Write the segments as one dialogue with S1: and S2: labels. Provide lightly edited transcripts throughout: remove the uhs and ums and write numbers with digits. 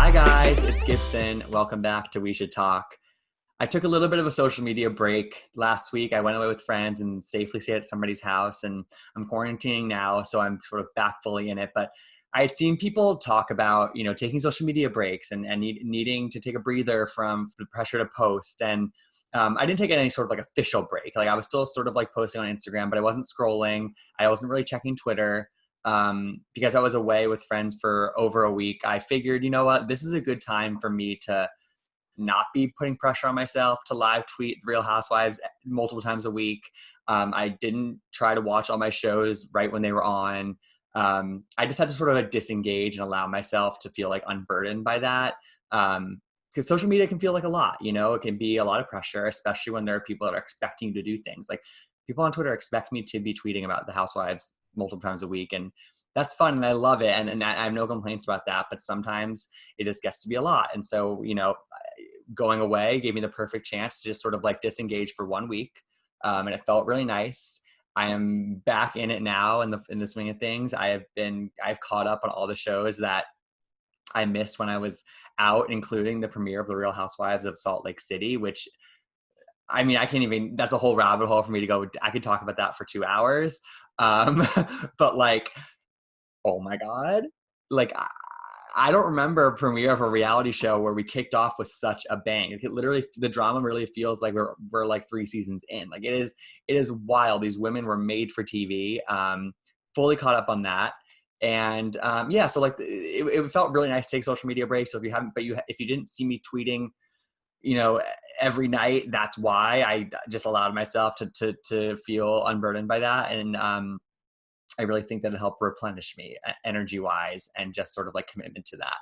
S1: Hi guys, it's Gibson. Welcome back to We Should Talk. I took a little bit of a social media break last week. I went away with friends and safely stayed at somebody's house, and I'm quarantining now, so I'm sort of back fully in it. But I had seen people talk about, taking social media breaks and needing to take a breather from the pressure to post. And I didn't take any sort of like official break. Like I was still sort of like posting on Instagram, but I wasn't scrolling. I wasn't really checking Twitter. Because I was away with friends for over a week. I figured, you know what, this is a good time for me to not be putting pressure on myself to live tweet Real Housewives multiple times a week. I didn't try to watch all my shows right when they were on. I just had to sort of like disengage and allow myself to feel like unburdened by that. Because social media can feel like a lot, it can be a lot of pressure, especially when there are people that are expecting you to do things. Like people on Twitter expect me to be tweeting about the Housewives multiple times a week, and that's fun and I love it, and I have no complaints about that, but sometimes it just gets to be a lot. And so going away gave me the perfect chance to just sort of like disengage for 1 week, and it felt really nice. I am back in it now in the swing of things. I've caught up on all the shows that I missed when I was out, including the premiere of The Real Housewives of Salt Lake City, which I mean, that's a whole rabbit hole for me to go. I could talk about that for 2 hours. But like, oh my God, like I don't remember a premiere of a reality show where we kicked off with such a bang. It literally, the drama really feels like we're like 3 seasons in. Like it is wild. These women were made for TV. Fully caught up on that. And so like it felt really nice to take social media breaks. So if you didn't see me tweeting, every night, that's why I just allowed myself to feel unburdened by that. And I really think that it helped replenish me energy wise and just sort of like commitment to that.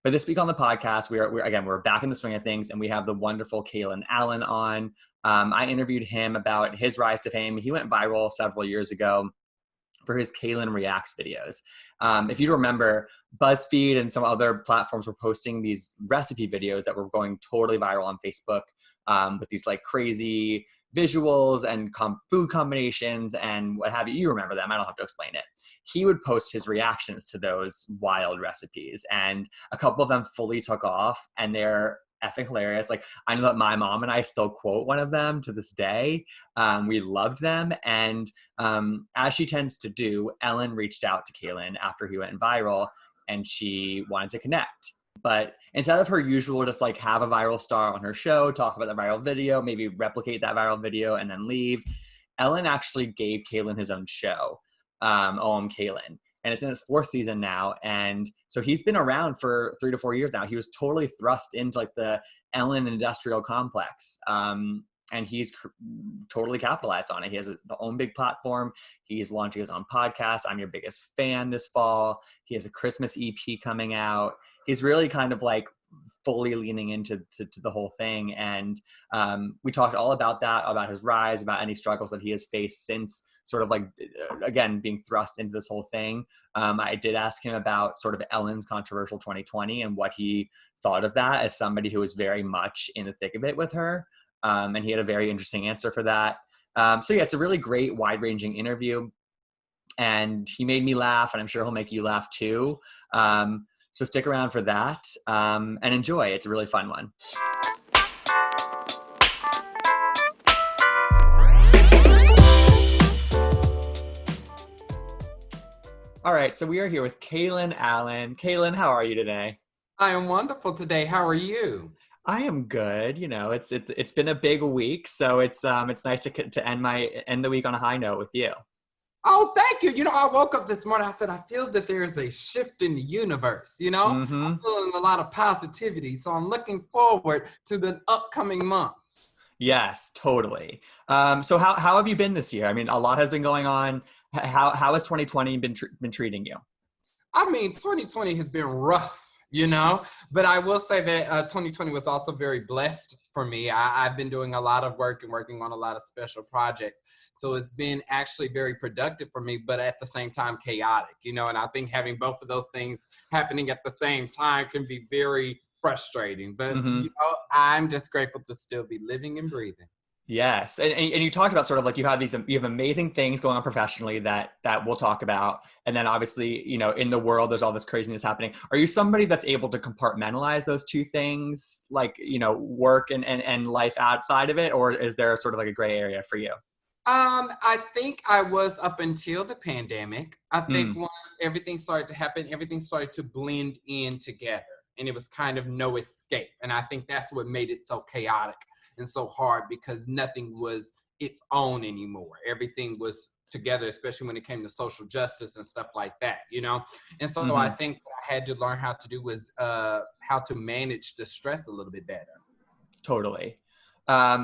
S1: But this week on the podcast, we're back in the swing of things, and we have the wonderful Kalen Allen on. I interviewed him about his rise to fame. He went viral several years ago for his Kalen Reacts videos. If you remember, BuzzFeed and some other platforms were posting these recipe videos that were going totally viral on Facebook, with these like crazy visuals and food combinations and what have you. You remember them. I don't have to explain it. He would post his reactions to those wild recipes, and a couple of them fully took off, and they're effing hilarious. Like I know that my mom and I still quote one of them to this day. We loved them. And as she tends to do, Ellen reached out to Kalen after he went viral, and she wanted to connect. But instead of her usual, just like have a viral star on her show, talk about the viral video, maybe replicate that viral video and then leave, Ellen actually gave Kalen his own show, Kalen. And it's in its 4th season now. And so he's been around for 3 to 4 years now. He was totally thrust into like the Ellen industrial complex. And he's totally capitalized on it. He has his own big platform. He's launching his own podcast, I'm Your Biggest Fan, this fall. He has a Christmas EP coming out. He's really kind of like fully leaning into the whole thing. And we talked all about that, about his rise, about any struggles that he has faced since sort of like, again, being thrust into this whole thing. I did ask him about sort of Ellen's controversial 2020 and what he thought of that as somebody who was very much in the thick of it with her. And he had a very interesting answer for that. It's a really great, wide-ranging interview. And he made me laugh, and I'm sure he'll make you laugh too. So stick around for that and enjoy. It's a really fun one. All right, so we are here with Kalen Allen. Kalen, how are you today?
S2: I am wonderful today. How are you?
S1: I am good. It's been a big week, so it's nice to end the week on a high note with you.
S2: Oh, thank you. I woke up this morning. I said, I feel that there's a shift in the universe.
S1: Mm-hmm.
S2: I'm feeling a lot of positivity. So I'm looking forward to the upcoming months.
S1: Yes, totally. So how have you been this year? I mean, a lot has been going on. How has 2020 been treating you?
S2: I mean, 2020 has been rough, but I will say that 2020 was also very blessed for me. I've been doing a lot of work and working on a lot of special projects. So it's been actually very productive for me, but at the same time, chaotic, and I think having both of those things happening at the same time can be very frustrating. But, I'm just grateful to still be living and breathing.
S1: Yes. And you talked about sort of like you have amazing things going on professionally that we'll talk about. And then obviously, in the world, there's all this craziness happening. Are you somebody that's able to compartmentalize those two things, like, work and life outside of it? Or is there sort of like a gray area for you?
S2: I think I was up until the pandemic. I think
S1: Mm,
S2: once everything started to happen, everything started to blend in together and it was kind of no escape. And I think that's what made it so chaotic and so hard because nothing was its own anymore. Everything was together, especially when it came to social justice and stuff like that. And so I
S1: hmm.
S2: think what I had to learn how to do was how to manage the stress a little bit better.
S1: Totally.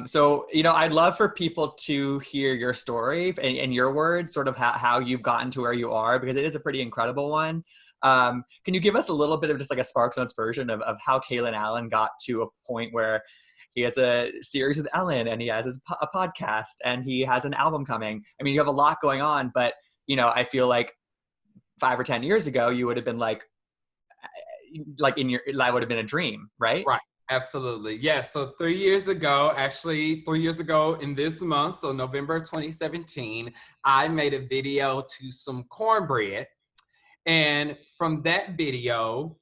S1: So, I'd love for people to hear your story and your words, sort of how you've gotten to where you are, because it is a pretty incredible one. Can you give us a little bit of just like a Sparks Notes version of how Kalen Allen got to a point where he has a series with Ellen and he has a podcast and he has an album coming? I mean, you have a lot going on, but, I feel like 5 or 10 years ago, you would have been like that would have been a dream, right?
S2: Right. Absolutely. Yeah. So 3 years ago, actually 3 years ago in this month, so November 2017, I made a video to some cornbread. And from that video,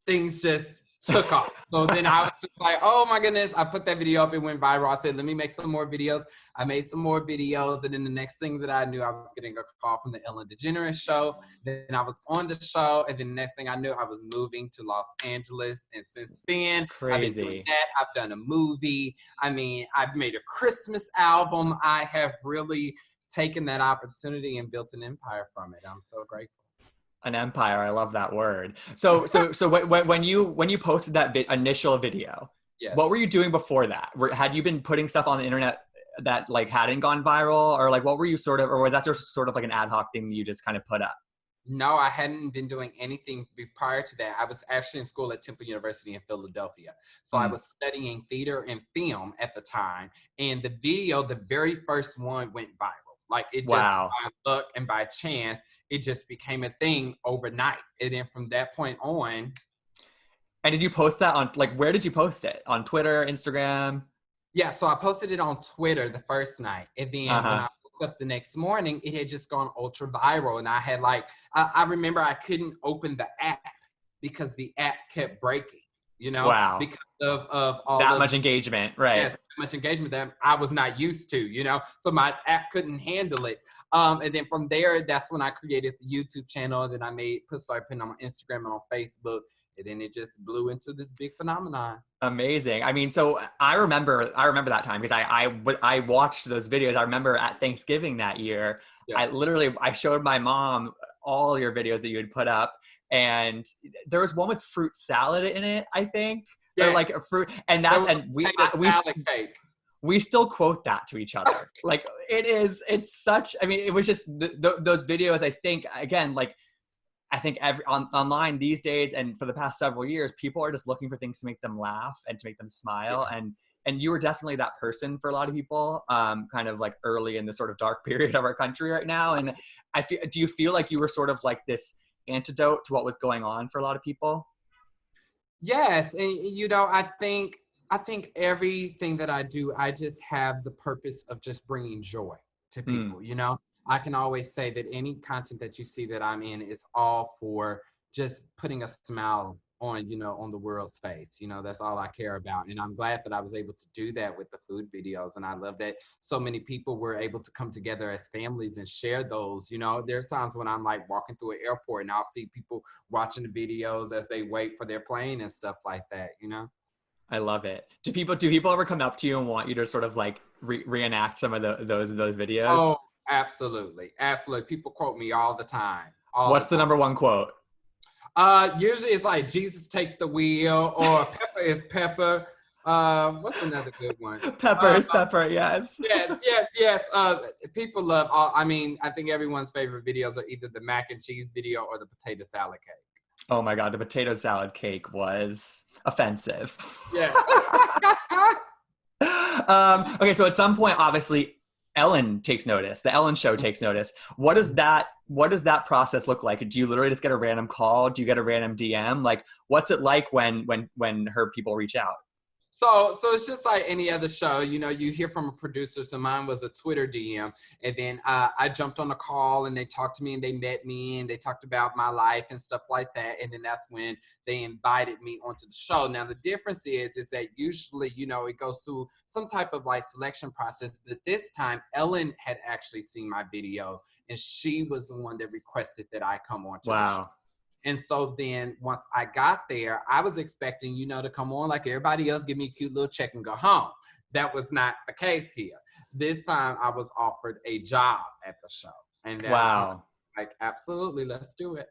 S2: things just took off. So then I was just like, oh my goodness, I put that video up, it went viral. I said, let me make some more videos. I made some more videos. And then the next thing that I knew, I was getting a call from the Ellen DeGeneres show. Then I was on the show. And then the next thing I knew, I was moving to Los Angeles. And since then, I've been doing
S1: Crazy.
S2: that. I've done a movie. I mean, I've made a Christmas album. I have really taken that opportunity and built an empire from it. I'm so grateful.
S1: An empire. I love that word. So when you posted that initial video,
S2: Yes.
S1: what were you doing before that? Had you been putting stuff on the internet that like hadn't gone viral, or like what were you sort of, or was that just sort of like an ad hoc thing you just kind of put up?
S2: No, I hadn't been doing anything prior to that. I was actually in school at Temple University in Philadelphia. So I
S1: Mm.
S2: was studying theater and film at the time. And the video, the very first one, went viral. Like it just
S1: Wow.
S2: by luck and by chance, it just became a thing overnight. And then from that point on,
S1: And did you post that on, like, where did you post it? On Twitter, Instagram?
S2: yeah, so I posted it on Twitter the first night. And then when
S1: Uh-huh.
S2: I woke up the next morning, it had just gone ultra viral. And I had like, I remember I couldn't open the app because the app kept breaking,
S1: Wow.
S2: because of all
S1: That
S2: of
S1: much engagement. Right.
S2: yes, so much engagement that I was not used to. So my app couldn't handle it. And then from there, that's when I created the YouTube channel. Then started putting on my Instagram and on Facebook. And then it just blew into this big phenomenon.
S1: Amazing. I mean, so I remember that time because I watched those videos. I remember at Thanksgiving that year,
S2: Yes.
S1: I showed my mom all your videos that you had put up, and there was one with fruit salad in it, I think, or like
S2: Yes.
S1: a fruit, and
S2: There
S1: that's
S2: was
S1: and
S2: a potato salad cake.
S1: we still quote that to each other. Like it's such. I mean, it was just those videos. I think again, like I think online these days and for the past several years, people are just looking for things to make them laugh and to make them smile.
S2: Yeah.
S1: And you were definitely that person for a lot of people, kind of like early in the sort of dark period of our country right now. And do you feel like you were sort of like this antidote to what was going on for a lot of people?
S2: Yes, and I think everything that I do, I just have the purpose of just bringing joy to
S1: Mm,
S2: people. I can always say that any content that you see that I'm in is all for just putting a smile on the world's face. That's all I care about. And I'm glad that I was able to do that with the food videos. And I love that so many people were able to come together as families and share those. There's times when I'm like walking through an airport and I'll see people watching the videos as they wait for their plane and stuff like that.
S1: I love it. Do people ever come up to you and want you to sort of like reenact some of those videos?
S2: Oh, absolutely. Absolutely. People quote me all the time. All the
S1: What's the
S2: time.
S1: number one quote?
S2: Usually it's like Jesus take the wheel or Pepper is Pepper. What's another good one?
S1: Pepper
S2: Uh,
S1: is pepper. Yes.
S2: yes, yes, yes. People love I think everyone's favorite videos are either the mac and cheese video or the potato salad cake.
S1: Oh my God, the potato salad cake was offensive.
S2: Yeah.
S1: Okay, so at some point, obviously, Ellen takes notice. The Ellen Show takes notice. What does that process look like? Do you literally just get a random call? Do you get a random DM? Like, what's it like when her people reach out?
S2: So it's just like any other show, you know, you hear from a producer. So mine was a Twitter DM. And then I jumped on a call and they talked to me and they met me and they talked about my life and stuff like that. And then that's when they invited me onto the show. Now, the difference is that usually, you know, it goes through some type of like selection process. But this time, Ellen had actually seen my video and she was the one that requested that I come onto the show.
S1: Wow.
S2: And so then once I got there, I was expecting, you know, to come on like everybody else, give me a cute little check and go home. That was not the case here. This time I was offered a job at the show. And that's
S1: Wow.
S2: like, absolutely, let's do it.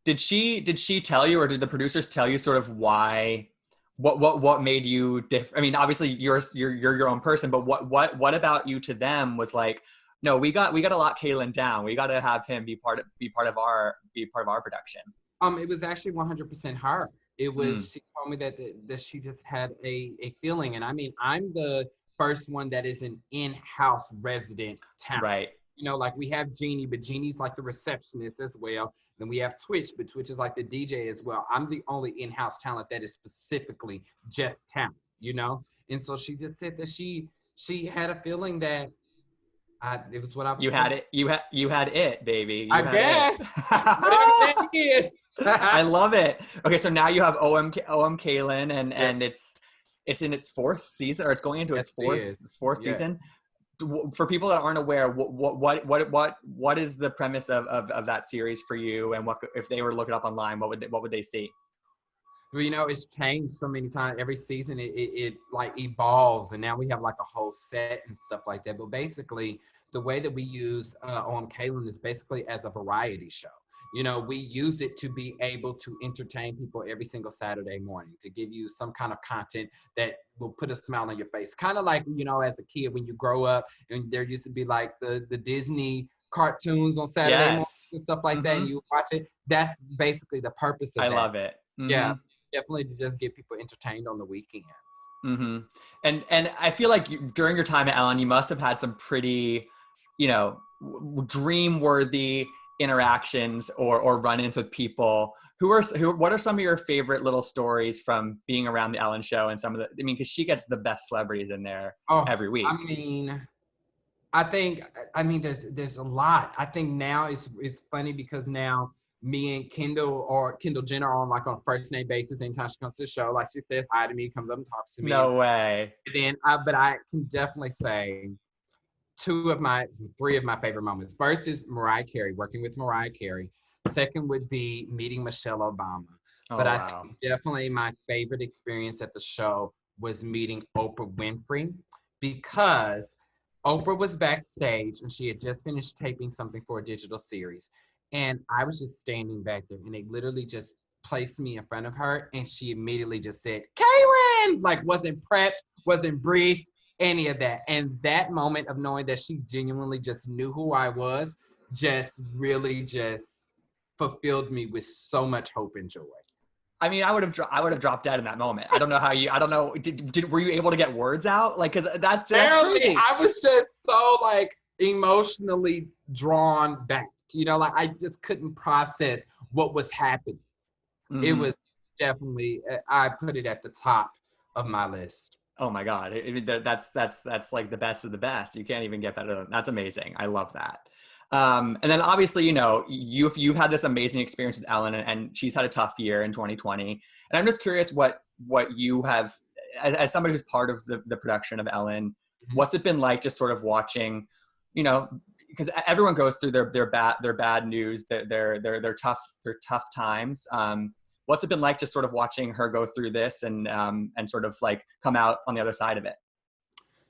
S1: Did she tell you, or did the producers tell you sort of why, what made you different? I mean, obviously you're your own person, but what about you to them was like, no, we got to lock Kalen down. We got to have him be part of our production.
S2: It was actually 100% her. It was, she told me that she just had a feeling. And I mean, I'm the first one that is an in-house resident talent.
S1: Right.
S2: You know, like we have Jeannie, but Jeannie's like the receptionist as well. Then we have Twitch, but Twitch is like the DJ as well. I'm the only in-house talent that is specifically just talent, you know? And so she just said that she had a feeling that it was what I was.
S1: You had it. You had it, baby.
S2: I guess. Whatever that is.
S1: I love it. Okay, so now you have OM Kalen, and it's in its fourth season, or it's going into its fourth season. For people that aren't aware, what is the premise of that series for you, and what if they were to look it up online, what would they see?
S2: Well, you know, it's changed so many times. Every season it like evolves, and now we have like a whole set and stuff like that. But basically, the way that we use on Kalen is basically as a variety show. You know, we use it to be able to entertain people every single Saturday morning, to give you some kind of content that will put a smile on your face. Kind of like, you know, as a kid when you grow up and there used to be like the Disney cartoons on Saturday mornings and stuff like that, and you watch it. That's basically the purpose of that.
S1: I love it.
S2: Yeah, definitely to just get people entertained on the weekends.
S1: And I feel like during your time at Ellen, you must have had some pretty, you know, dream-worthy interactions or run-ins with people. What are some of your favorite little stories from being around the Ellen show, and some of the, I mean, because she gets the best celebrities in there every week.
S2: I mean, there's a lot. I think now it's funny because now me and Kendall Jenner are on a first name basis. Anytime she comes to the show, like she says hi to me, comes up and talks to me.
S1: No way.
S2: And then, but I can definitely say three of my favorite moments. First is Mariah Carey, working with Mariah Carey. Second would be meeting Michelle Obama. But I think definitely my favorite experience at the show was meeting Oprah Winfrey, because Oprah was backstage and she had just finished taping something for a digital series. And I was just standing back there, and they literally just placed me in front of her, and she immediately just said, Kalen! Like, wasn't prepped, wasn't briefed, any of that. And that moment of knowing that she genuinely just knew who I was just really just fulfilled me with so much hope and joy.
S1: I mean, I would have dropped dead in that moment. I don't know how you. I don't know. Were you able to get words out? Like, because that's crazy.
S2: I was just so like emotionally drawn back. You know, like I just couldn't process what was happening. It was definitely, I put it at the top of my list.
S1: Oh my God. That's like the best of the best. You can't even get better. That's amazing. I love that. And then obviously, you know, you've had this amazing experience with Ellen, and she's had a tough year in 2020. And I'm just curious what you have, as somebody who's part of the production of Ellen, what's it been like just sort of watching, you know, because everyone goes through their bad news, their tough times. What's it been like just sort of watching her go through this and sort of like come out on the other side of it?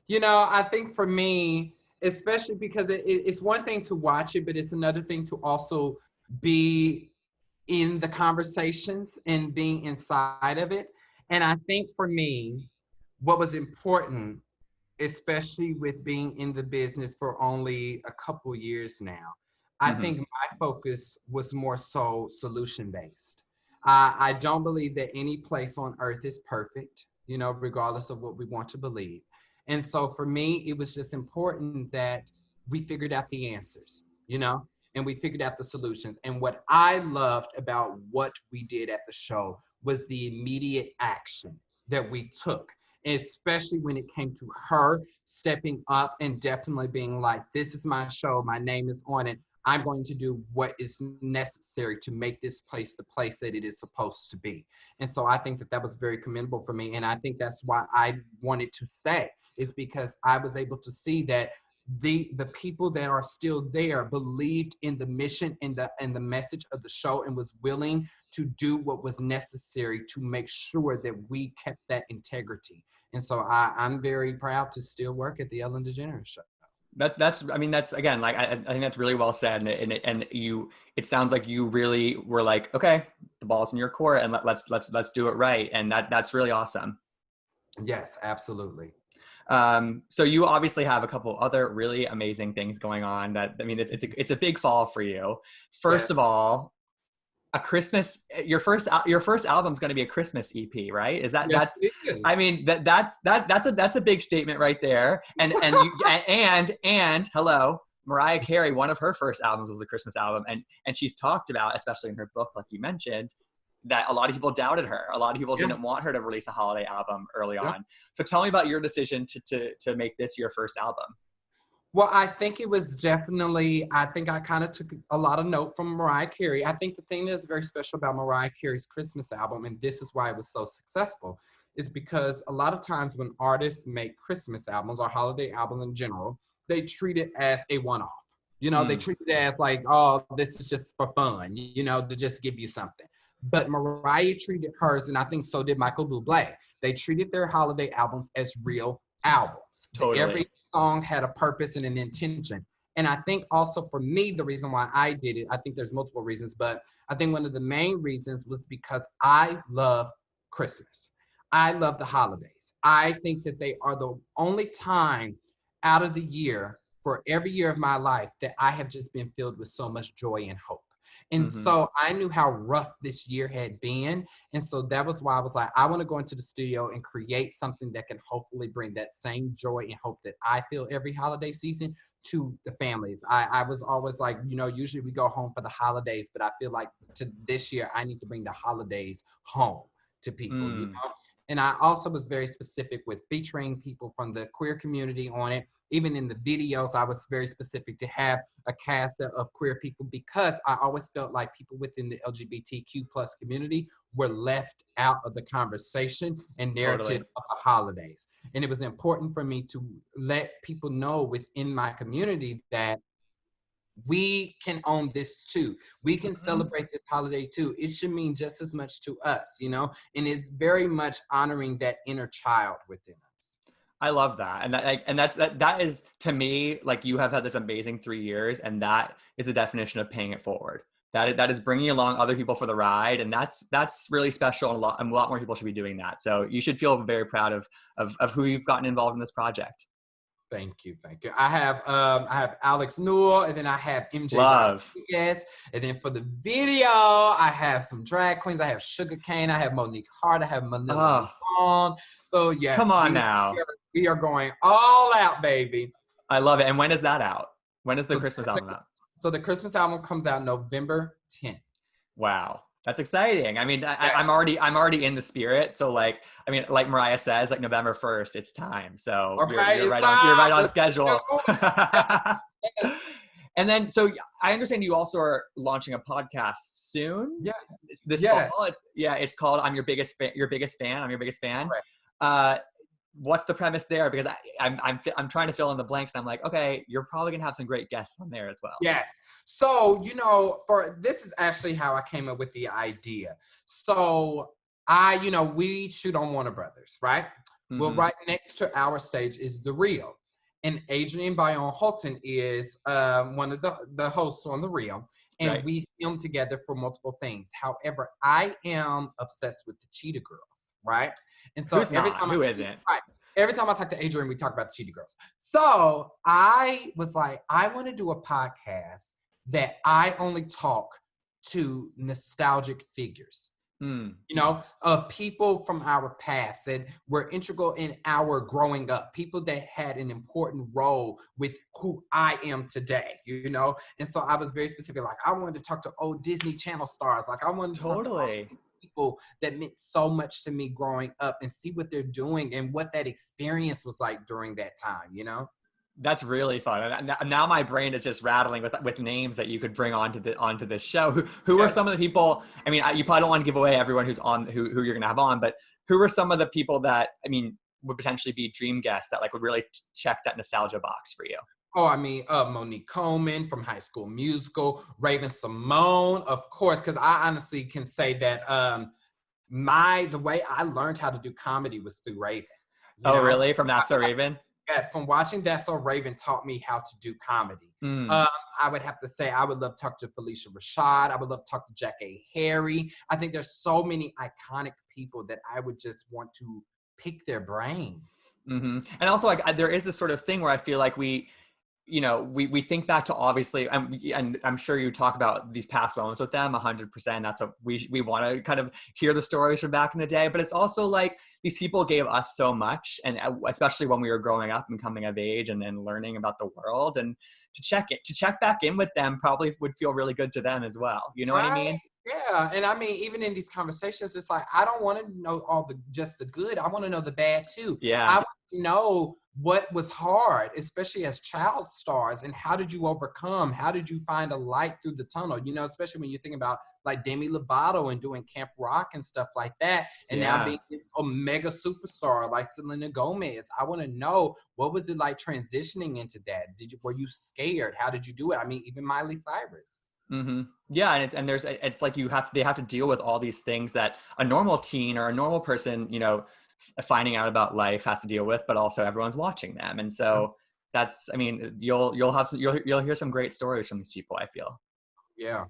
S2: You know, I think for me, especially because it's one thing to watch it, but it's another thing to also be in the conversations and being inside of it. And I think for me, what was important, especially with being in the business for only a couple years now, I think my focus was more so solution-based. I don't believe that any place on earth is perfect, you know, regardless of what we want to believe. And so for me, it was just important that we figured out the answers, you know, and we figured out the solutions. And what I loved about what we did at the show was the immediate action that we took. especially when it came to her stepping up and definitely being like, this is my show, my name is on it. I'm going to do what is necessary to make this place the place that it is supposed to be. And so I think that that was very commendable for me. And I think that's why I wanted to stay, is because I was able to see that the people that are still there believed in the mission and the message of the show, and was willing to do what was necessary to make sure that we kept that integrity. And so I'm very proud to still work at the Ellen DeGeneres show.
S1: That's I mean, that's again, like I think that's really well said, and you, it sounds like you really were like, okay, the ball's in your court, and let's do it right, and that's really awesome.
S2: Yes, absolutely.
S1: So you obviously have a couple other really amazing things going on. That, I mean, it's a big fall for you. First of all, a Christmas, your first album is going to be a Christmas EP, right? Is that
S2: Yes,
S1: that's
S2: it is.
S1: I mean, that's a big statement right there. And hello, Mariah Carey, one of her first albums was a Christmas album, and she's talked about, especially in her book, like you mentioned, that a lot of people doubted her. A lot of people didn't want her to release a holiday album early on. So tell me about your decision to make this your first album.
S2: Well, I think it was definitely, I think I kind of took a lot of note from Mariah Carey. I think the thing that's very special about Mariah Carey's Christmas album, and this is why it was so successful, is because a lot of times when artists make Christmas albums or holiday albums in general, they treat it as a one-off. You know, they treat it as like, oh, this is just for fun, you know, to just give you something. But Mariah treated hers, and I think so did Michael Bublé. They treated their holiday albums as real albums.
S1: Totally.
S2: Every song had a purpose and an intention. And I think also for me, the reason why I did it, I think there's multiple reasons, but I think one of the main reasons was because I love Christmas. I love the holidays. I think that they are the only time out of the year, for every year of my life, that I have just been filled with so much joy and hope. And so I knew how rough this year had been. And so that was why I was like, I want to go into the studio and create something that can hopefully bring that same joy and hope that I feel every holiday season to the families. I was always like, you know, usually we go home for the holidays, but I feel like to this year, I need to bring the holidays home to people, you know? And I also was very specific with featuring people from the queer community on it. Even in the videos, I was very specific to have a cast of queer people, because I always felt like people within the LGBTQ plus community were left out of the conversation and narrative of the holidays. And it was important for me to let people know within my community that we can own this too. We can celebrate this holiday too. It should mean just as much to us, you know, and it's very much honoring that inner child within us.
S1: I love that. And that is, to me, like, you have had this amazing 3 years, and that is the definition of paying it forward. That is bringing along other people for the ride. And that's really special. And a lot more people should be doing that. So you should feel very proud of who you've gotten involved in this project.
S2: Thank you. I have Alex Newell, and then I have MJ Rodriguez, and then for the video, I have some drag queens. I have Sugar Cane, I have Monique Hart, I have Manila Long. So yes,
S1: come on now.
S2: We are going all out, baby.
S1: I love it. And when is that out? When is the Christmas album out?
S2: So the Christmas album comes out November 10th.
S1: Wow. That's exciting. I mean, I'm already in the spirit. So like, I mean, like Mariah says, like November 1st, it's time. So you're right on schedule. And then, so I understand you also are launching a podcast soon.
S2: Yes.
S1: This fall. It's called I'm Your Biggest Fan. I'm Your Biggest Fan. Right. What's the premise there? Because I'm trying to fill in the blanks. I'm like, okay, you're probably gonna have some great guests on there as well.
S2: Yes. So, you know, this is actually how I came up with the idea. So we shoot on Warner Brothers, right? Well, right next to our stage is The Real. And Adrienne Bayon-Holton is one of the hosts on The Real. And we film together for multiple things. However, I am obsessed with the Cheetah Girls, right? And so
S1: who isn't?
S2: Right. Every time I talk to Adrienne, we talk about the Cheetah Girls. So I was like, I want to do a podcast that I only talk to nostalgic figures. You know, of people from our past that were integral in our growing up, people that had an important role with who I am today, you know? And so I was very specific, like I wanted to talk to old Disney Channel stars, like I wanted to talk to people that meant so much to me growing up and see what they're doing and what that experience was like during that time, you know?
S1: That's really fun. And now my brain is just rattling with names that you could bring onto this show. Who are
S2: Yes.
S1: some of the people? I mean, you probably don't want to give away everyone who's on who you're going to have on, but who are some of the people that, I mean, would potentially be dream guests that like would really check that nostalgia box for you?
S2: Oh, I mean, Monique Coleman from High School Musical, Raven Simone, of course, because I honestly can say that the way I learned how to do comedy was through Raven. You
S1: Oh,
S2: know,
S1: really? From That's So Raven?
S2: yes, from watching That's So Raven taught me how to do comedy.
S1: Mm.
S2: Um, I would have to say I would love to talk to Felicia Rashad. I would love to talk to Jack A. Harry. I think there's so many iconic people that I would just want to pick their brain.
S1: Mm-hmm. And also, like, there is this sort of thing where I feel like we think back to, obviously, and I'm sure you talk about these past moments with them 100%. That's what we want to kind of hear the stories from back in the day. But it's also like these people gave us so much, and especially when we were growing up and coming of age and learning about the world, and to check back in with them probably would feel really good to them as well. You know what I
S2: Right.
S1: mean?
S2: Yeah. And I mean, even in these conversations, it's like, I don't want to know just the good. I want to know the bad too. I
S1: Yeah.
S2: want to know what was hard, especially as child stars, and how did you overcome? How did you find a light through the tunnel? You know, especially when you think about like Demi Lovato and doing Camp Rock and stuff like that, and now
S1: Yeah.
S2: being a mega superstar like Selena Gomez. I want to know, what was it like transitioning into that? Were you scared? How did you do it? I mean, even Miley Cyrus.
S1: Mm-hmm. Yeah, and it's like they have to deal with all these things that a normal teen or a normal person, finding out about life has to deal with, but also everyone's watching them, and so I mean, you'll hear some great stories from these people, I feel.
S2: Yeah.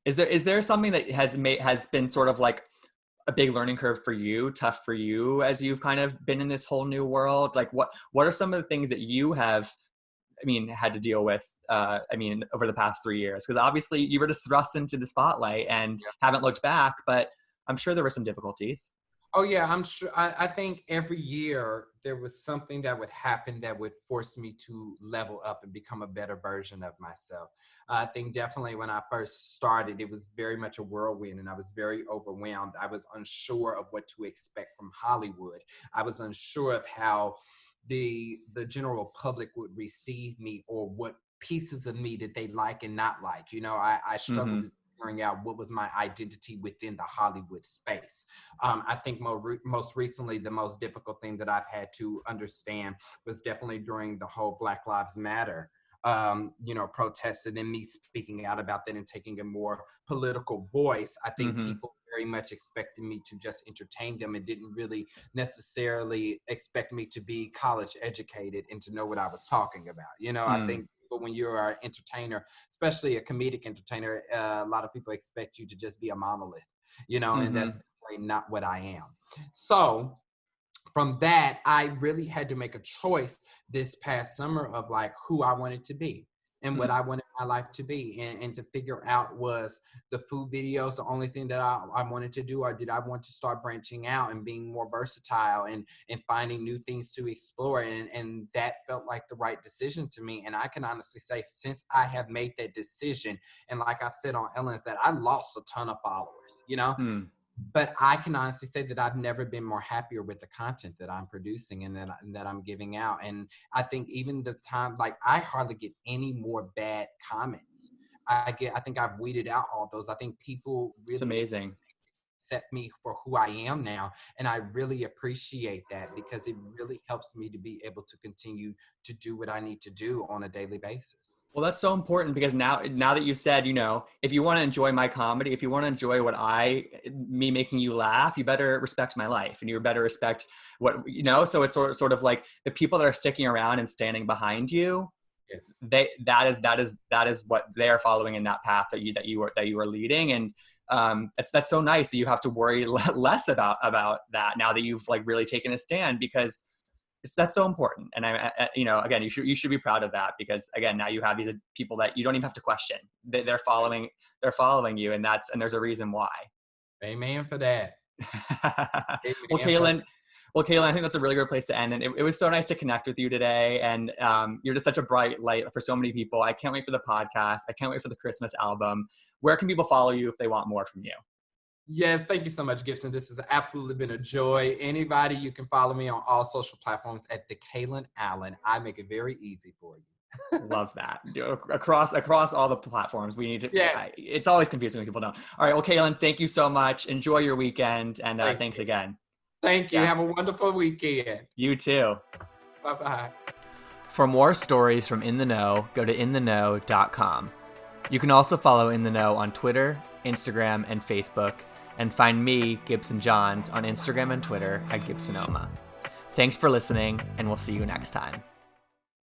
S1: Is there something that has been sort of like a big learning curve for you, tough for you as you've kind of been in this whole new world? Like what are some of the things that you have, I mean, had to deal with, over the past 3 years? Because obviously you were just thrust into the spotlight and haven't looked back, but I'm sure there were some difficulties.
S2: Oh yeah, I'm sure. I think every year there was something that would happen that would force me to level up and become a better version of myself. I think definitely when I first started, it was very much a whirlwind and I was very overwhelmed. I was unsure of what to expect from Hollywood. I was unsure of how the general public would receive me, or what pieces of me that they like and not like. You know, I struggled
S1: Mm-hmm.
S2: with figuring out what was my identity within the Hollywood space. I think most recently, the most difficult thing that I've had to understand was definitely during the whole Black Lives Matter protested, and me speaking out about that and taking a more political voice. I think
S1: Mm-hmm.
S2: people very much expected me to just entertain them and didn't really necessarily expect me to be college educated and to know what I was talking about. You know, I think when you're an entertainer, especially a comedic entertainer, a lot of people expect you to just be a monolith, and
S1: Mm-hmm.
S2: that's definitely not what I am. So from that, I really had to make a choice this past summer of like who I wanted to be and what I wanted my life to be. And to figure out, was the food videos the only thing that I wanted to do, or did I want to start branching out and being more versatile and finding new things to explore? And that felt like the right decision to me. And I can honestly say, since I have made that decision, and like I've said on Ellen's, that I lost a ton of followers,
S1: Mm-hmm.
S2: but I can honestly say that I've never been more happier with the content that I'm producing and that I'm giving out. And I think even the time, like, I hardly get any more bad comments. I think I've weeded out all those. I think people
S1: It's
S2: really
S1: amazing.
S2: accept me for who I am now. And I really appreciate that, because it really helps me to be able to continue to do what I need to do on a daily basis.
S1: Well, that's so important, because now that you said, if you want to enjoy my comedy, if you want to enjoy me making you laugh, you better respect my life, and you better respect so it's sort of like the people that are sticking around and standing behind you,
S2: Yes.
S1: that is what they're following in that path that you were leading. And that's so nice that you have to worry less about that now that you've like really taken a stand, because that's so important. And again, you should be proud of that, because again, now you have these people that you don't even have to question. They're following you, and there's a reason why.
S2: Amen for that.
S1: Well,
S2: Amen for
S1: Kalen, I think that's a really good place to end. And it was so nice to connect with you today. And you're just such a bright light for so many people. I can't wait for the podcast. I can't wait for the Christmas album. Where can people follow you if they want more from you?
S2: Yes, thank you so much, Gibson. This has absolutely been a joy. Anybody, you can follow me on all social platforms at the Kalen Allen. I make it very easy for you.
S1: Love that. Across all the platforms. We need to.
S2: Yeah,
S1: It's always confusing when people don't. All right. Well, Kaylin, thank you so much. Enjoy your weekend, and
S2: thank
S1: thanks
S2: you.
S1: again.
S2: Thank you.
S1: Yeah.
S2: Have a wonderful weekend.
S1: You too.
S2: Bye-bye.
S1: For more stories from In the Know, go to intheknow.com. You can also follow In the Know on Twitter, Instagram, and Facebook, and find me, Gibson Johns, on Instagram and Twitter at Gibsonoma. Thanks for listening, and we'll see you next time.